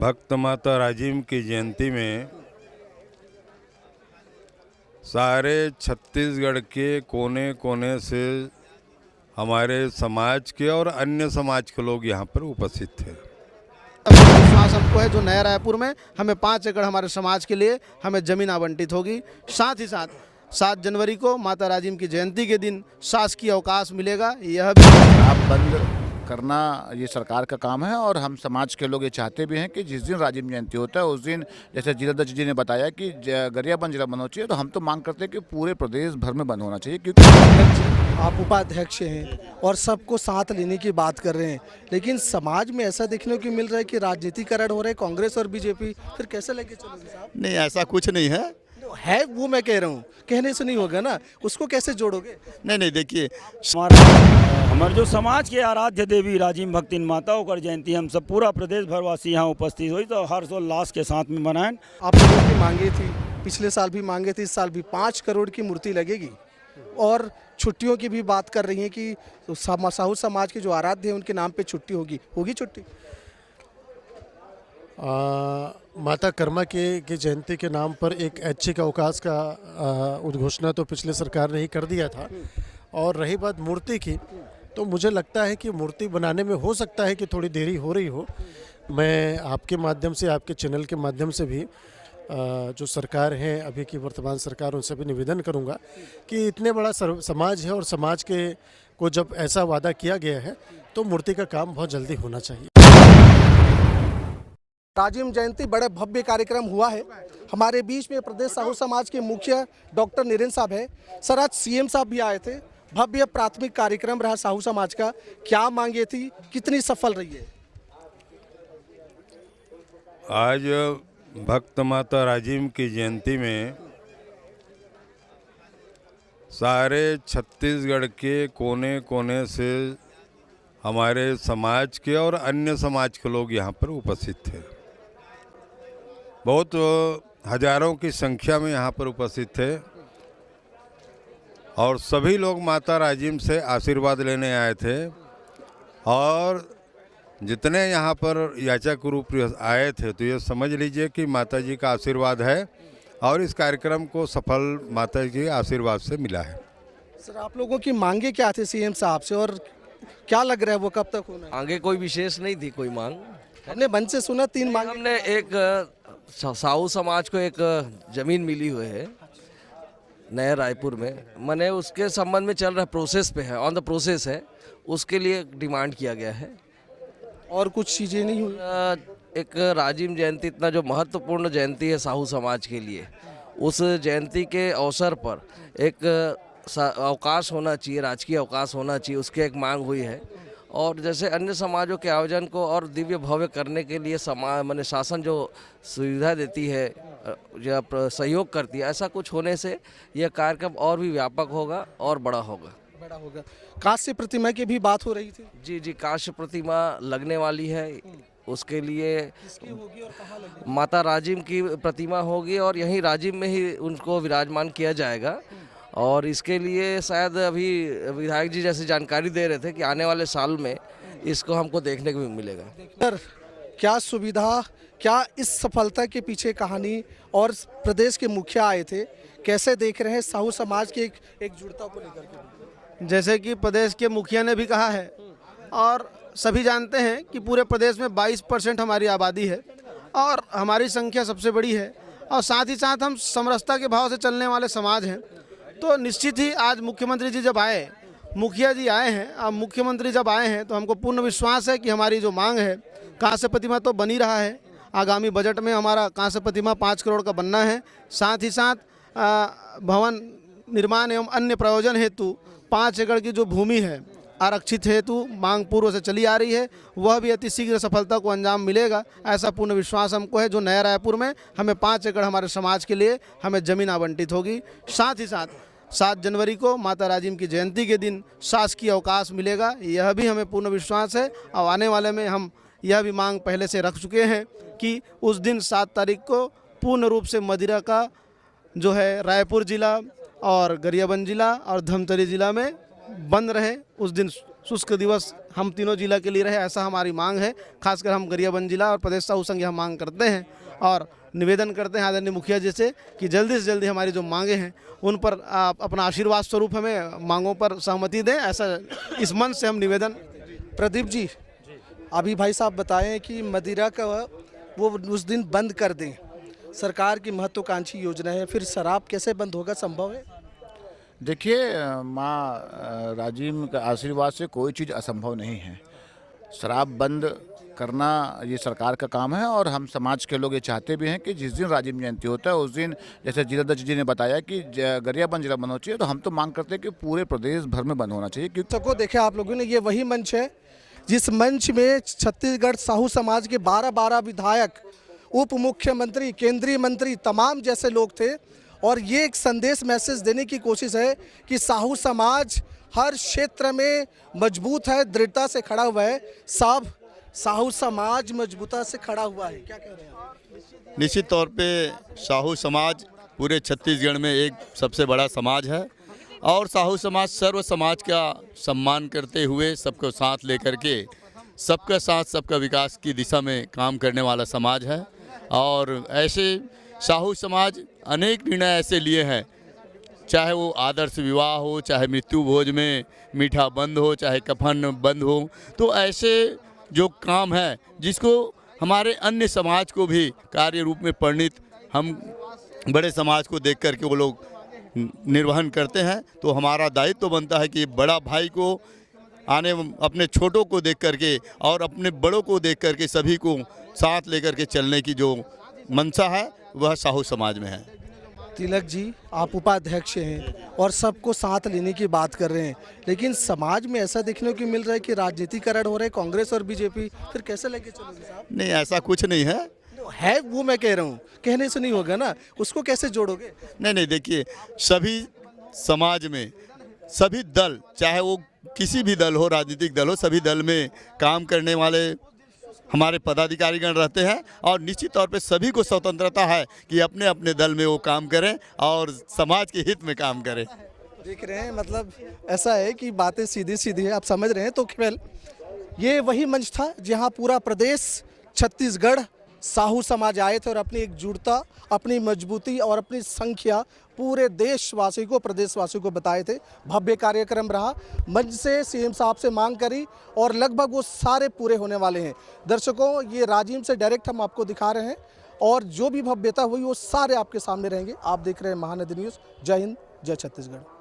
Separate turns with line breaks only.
भक्त माता राजिम की जयंती में सारे छत्तीसगढ़ के कोने कोने से हमारे समाज के और अन्य समाज के लोग यहाँ पर उपस्थित थे।
विश्वास हमको है जो नया रायपुर में हमें 5 एकड़ हमारे समाज के लिए हमें ज़मीन आवंटित होगी। साथ ही साथ 7 जनवरी को माता राजिम की जयंती के दिन शासकीय अवकाश मिलेगा। यह भी
आप बंद करना ये सरकार का काम है और हम समाज के लोग ये चाहते भी हैं कि जिस दिन राजिम जयंती होता है उस दिन, जैसे जिलाध्यक्ष जी ने बताया कि गरियाबंद जिला बंद होना चाहिए, तो हम तो मांग करते हैं कि पूरे प्रदेश भर में बंद होना चाहिए। क्योंकि
आप उपाध्यक्ष हैं और सबको साथ लेने की बात कर रहे हैं, लेकिन समाज में ऐसा देखने को मिल रहा है कि राजनीतिकरण हो रहा है कांग्रेस और बीजेपी, फिर कैसे लेके चलोगे साहब?
नहीं, ऐसा कुछ नहीं है
वो मैं कह रहा हूँ, कहने से नहीं होगा ना, उसको कैसे जोड़ोगे?
नहीं देखिए,
हमारे जो समाज के आराध्य देवी राजिम भक्तिन माताओं का जयंती हम सब पूरा प्रदेश भरवासी यहाँ उपस्थित हुई तो हर्षोल्लास के साथ में मनाएं।
आप लोगों की मांगे थी, पिछले साल भी मांगे थी, इस साल भी 5 करोड़ की मूर्ति लगेगी और छुट्टियों की भी बात कर रही हैं कि साहू समाज के जो आराध्य हैं उनके नाम पे छुट्टी होगी छुट्टी।
माता कर्मा की जयंती के नाम पर एक ऐच्छिक अवकाश का उद्घोषणा तो पिछले सरकार ने ही कर दिया था। और रही बात मूर्ति की, तो मुझे लगता है कि मूर्ति बनाने में हो सकता है कि थोड़ी देरी हो रही हो। मैं आपके माध्यम से, आपके चैनल के माध्यम से भी जो सरकार है अभी की वर्तमान सरकार, उनसे भी निवेदन करूंगा कि इतने बड़ा समाज है और समाज के को जब ऐसा वादा किया गया है तो मूर्ति का काम बहुत जल्दी होना चाहिए।
राजिम जयंती बड़े भव्य कार्यक्रम हुआ है। हमारे बीच में प्रदेश साहू समाज के मुखिया डॉक्टर नीरेन साहब है। सर, आज सीएम साहब भी आए थे। भव्य प्राथमिक कार्यक्रम रहा साहू समाज का, क्या मांगे थी, कितनी सफल रही है?
आज भक्त माता राजिम की जयंती में सारे छत्तीसगढ़ के कोने कोने से हमारे समाज के और अन्य समाज के लोग यहाँ पर उपस्थित थे। बहुत हजारों की संख्या में यहाँ पर उपस्थित थे और सभी लोग माता राजिम से आशीर्वाद लेने आए थे। और जितने यहाँ पर याचक रूप आए थे तो ये समझ लीजिए कि माता जी का आशीर्वाद है और इस कार्यक्रम को सफल माता जी के आशीर्वाद से मिला है।
सर, आप लोगों की मांगे क्या थे सीएम साहब से और क्या लग रहा है वो कब तक होना है?
आगे कोई विशेष नहीं थी कोई मांग।
हमने मन से सुना 3 मांग।
हमने एक साहू समाज को एक जमीन मिली हुई है नया रायपुर में, मैंने उसके संबंध में चल रहा प्रोसेस पे है, ऑन द प्रोसेस है, उसके लिए डिमांड किया गया है।
और कुछ चीज़ें नहीं हुई?
एक राजिम जयंती इतना जो महत्वपूर्ण जयंती है साहू समाज के लिए, उस जयंती के अवसर पर एक अवकाश होना चाहिए, राजकीय अवकाश होना चाहिए, उसकी एक मांग हुई है। और जैसे अन्य समाजों के आयोजन को और दिव्य भव्य करने के लिए माने शासन जो सुविधा देती है या सहयोग करती है, ऐसा कुछ होने से यह कार्यक्रम और भी व्यापक होगा और बड़ा होगा।
कांस्य प्रतिमा की भी बात हो रही थी।
जी, कांस्य प्रतिमा लगने वाली है। उसके लिए माता राजिम की प्रतिमा होगी और यहीं राजिम में ही उनको विराजमान किया जाएगा। और इसके लिए शायद अभी विधायक जी जैसे जानकारी दे रहे थे कि आने वाले साल में इसको हमको देखने को भी मिलेगा।
सर, क्या सुविधा, क्या इस सफलता के पीछे कहानी, और प्रदेश के मुखिया आए थे, कैसे देख रहे हैं साहू समाज की एकजुटता को लेकर के?
जैसे कि प्रदेश के मुखिया ने भी कहा है और सभी जानते हैं कि पूरे प्रदेश में 22% हमारी आबादी है और हमारी संख्या सबसे बड़ी है और साथ ही साथ हम समरसता के भाव से चलने वाले समाज हैं। तो निश्चित ही आज मुख्यमंत्री जी जब आए, मुखिया जी आए हैं, अब मुख्यमंत्री जब आए हैं तो हमको पूर्ण विश्वास है कि हमारी जो मांग है, कांस्य प्रतिमा तो बनी रहा है। आगामी बजट में हमारा कांस्य प्रतिमा 5 करोड़ का बनना है। साथ ही साथ भवन निर्माण एवं अन्य प्रयोजन हेतु 5 एकड़ की जो भूमि है आरक्षित हेतु मांग पूर्व से चली आ रही है, वह भी अति शीघ्र सफलता को अंजाम मिलेगा, ऐसा पूर्ण विश्वास हमको है। जो नया रायपुर में हमें 5 एकड़ हमारे समाज के लिए हमें ज़मीन आवंटित होगी। साथ ही साथ 7 जनवरी को माता राजिम की जयंती के दिन शासकीय अवकाश मिलेगा, यह भी हमें पूर्ण विश्वास है। और आने वाले में हम यह भी मांग पहले से रख चुके हैं कि उस दिन 7 तारीख को पूर्ण रूप से मदिरा का जो है रायपुर जिला और गरियाबंद जिला और धमतरी जिला में बंद रहे। उस दिन शुष्क दिवस हम तीनों जिला के लिए रहे, ऐसा हमारी मांग है। खासकर हम गरियाबंद जिला और प्रदेश साहू संघ यह मांग करते हैं और निवेदन करते हैं आदरणीय मुखिया जी से कि जल्दी से जल्दी हमारी जो मांगे हैं उन पर आप अपना आशीर्वाद स्वरूप हमें मांगों पर सहमति दें, ऐसा इस मन से हम निवेदन।
प्रदीप जी, अभी भाई साहब बताएं कि मदिरा का वो उस दिन बंद कर दें, सरकार की महत्वाकांक्षी योजना है, फिर शराब कैसे बंद होगा, संभव है?
देखिए, माँ राजिम के आशीर्वाद से कोई चीज़ असंभव नहीं है। शराब बंद करना ये सरकार का काम है और हम समाज के लोग ये चाहते भी हैं कि जिस दिन राजिम जयंती होता है उस दिन, जैसे जिलाध्यक्ष जी ने बताया कि गरियाबंद जिला बंद होना चाहिए, तो हम तो मांग करते हैं कि पूरे प्रदेश भर में बंद होना चाहिए। क्योंकि
को देखे आप लोगों ने, ये वही मंच है जिस मंच में छत्तीसगढ़ साहू समाज के 12 विधायक, उप मुख्यमंत्री, केंद्रीय मंत्री, तमाम जैसे लोग थे और ये एक संदेश मैसेज देने की कोशिश है कि साहू समाज हर क्षेत्र में मजबूत है, दृढ़ता से खड़ा हुआ है। साहब, साहू समाज मजबूता से खड़ा हुआ है, क्या कह रहे हैं आप?
निश्चित तौर पे साहू समाज पूरे छत्तीसगढ़ में एक सबसे बड़ा समाज है और साहू समाज सर्व समाज का सम्मान करते हुए सबको साथ लेकर के सबका साथ सबका विकास की दिशा में काम करने वाला समाज है। और ऐसे साहू समाज अनेक निर्णय ऐसे लिए हैं, चाहे वो आदर्श विवाह हो, चाहे मृत्यु भोज में मीठा बंद हो, चाहे कफन बंद हो, तो ऐसे जो काम है जिसको हमारे अन्य समाज को भी कार्य रूप में परिणित हम बड़े समाज को देख करके वो लोग निर्वहन करते हैं, तो हमारा दायित्व बनता है कि बड़ा भाई को आने अपने छोटों को देख करके और अपने बड़ों को देख करके सभी को साथ लेकर के चलने की जो मंशा है वह साहू समाज में है।
तिलक जी, आप उपाध्यक्ष हैं और सबको साथ लेने की बात कर रहे हैं, लेकिन समाज में ऐसा देखने को मिल रहा है कि राजनीतिकरण हो रहा है, कांग्रेस और बीजेपी, फिर कैसे लेके चलोगे साहब?
नहीं, ऐसा कुछ नहीं है।
वो मैं कह रहा हूँ, कहने से नहीं होगा ना, उसको कैसे जोड़ोगे?
नहीं, देखिए, सभी समाज में सभी दल, चाहे वो किसी भी दल हो, राजनीतिक दल हो, सभी दल में काम करने वाले हमारे पदाधिकारीगण रहते हैं और निश्चित तौर पे सभी को स्वतंत्रता है कि अपने अपने दल में वो काम करें और समाज के हित में काम करें।
देख रहे हैं, मतलब ऐसा है कि बातें सीधी सीधी है, आप समझ रहे हैं। तो खेल, ये वही मंच था जहां पूरा प्रदेश छत्तीसगढ़ साहू समाज आए थे और अपनी एकजुटता, अपनी मजबूती और अपनी संख्या पूरे देशवासी को, प्रदेशवासियों को बताए थे। भव्य कार्यक्रम रहा, मंच से सीएम साहब से मांग करी और लगभग वो सारे पूरे होने वाले हैं। दर्शकों, ये राजिम से डायरेक्ट हम आपको दिखा रहे हैं और जो भी भव्यता हुई वो सारे आपके सामने रहेंगे। आप देख रहे हैं महानदी न्यूज़। जय हिंद, जय छत्तीसगढ़।